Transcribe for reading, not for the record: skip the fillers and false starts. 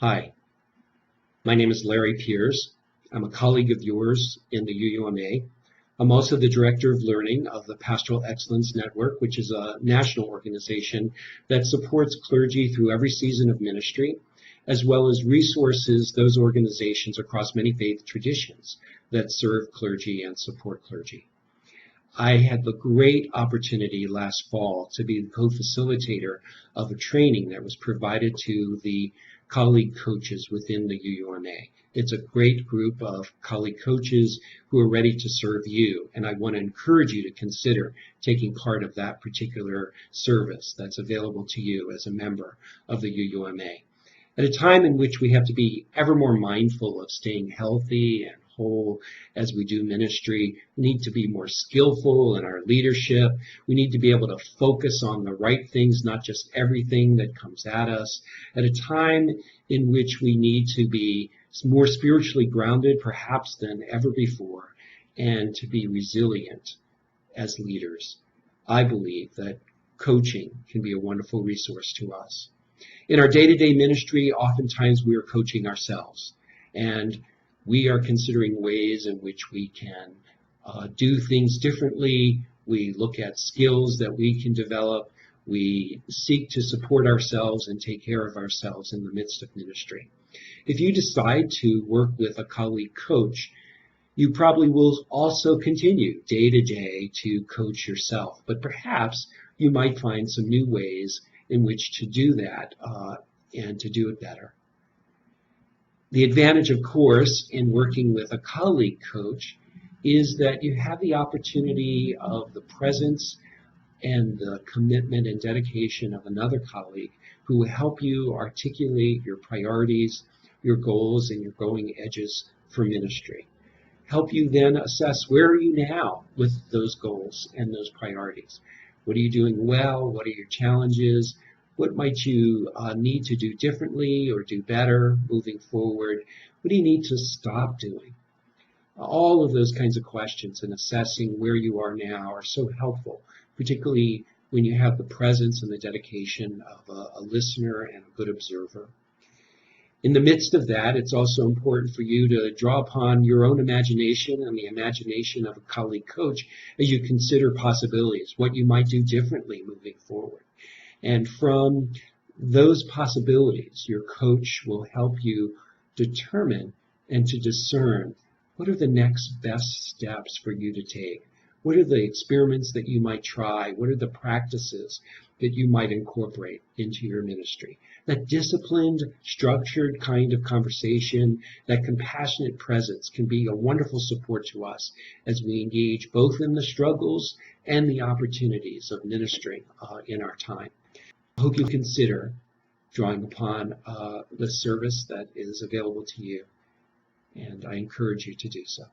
Hi, my name is Larry Piers. I'm a colleague of yours in the UUMA. I'm also the Director of Learning of the Pastoral Excellence Network, which is a national organization that supports clergy through every season of ministry, as well as resources those organizations across many faith traditions that serve clergy and support clergy. I had the great opportunity last fall to be the co-facilitator of a training that was provided to the colleague coaches within the UUMA. It's a great group of colleague coaches who are ready to serve you, and I want to encourage you to consider taking part of that particular service that's available to you as a member of the UUMA. At a time in which we have to be ever more mindful of staying healthy and whole as we do ministry, we need to be more skillful in our leadership. We need to be able to focus on the right things, not just everything that comes at us. At a time in which we need to be more spiritually grounded, perhaps than ever before, and to be resilient as leaders, I believe that coaching can be a wonderful resource to us. In our day-to-day ministry, oftentimes we are coaching ourselves, and we are considering ways in which we can do things differently. We look at skills that we can develop. We seek to support ourselves and take care of ourselves in the midst of ministry. If you decide to work with a colleague coach, you probably will also continue day to day to coach yourself, but perhaps you might find some new ways in which to do that and to do it better. The advantage, of course, in working with a colleague coach is that you have the opportunity of the presence and the commitment and dedication of another colleague who will help you articulate your priorities, your goals, and your going edges for ministry. Help you then assess where are you now with those goals and those priorities. What are you doing well? What are your challenges? What might you need to do differently or do better moving forward? What do you need to stop doing? All of those kinds of questions and assessing where you are now are so helpful, particularly when you have the presence and the dedication of a listener and a good observer. In the midst of that, it's also important for you to draw upon your own imagination and the imagination of a colleague coach as you consider possibilities, what you might do differently moving forward. And from those possibilities, your coach will help you determine and to discern what are the next best steps for you to take. What are the experiments that you might try? What are the practices that you might incorporate into your ministry? That disciplined, structured kind of conversation, that compassionate presence can be a wonderful support to us as we engage both in the struggles and the opportunities of ministering in our time. I hope you consider drawing upon the service that is available to you, and I encourage you to do so.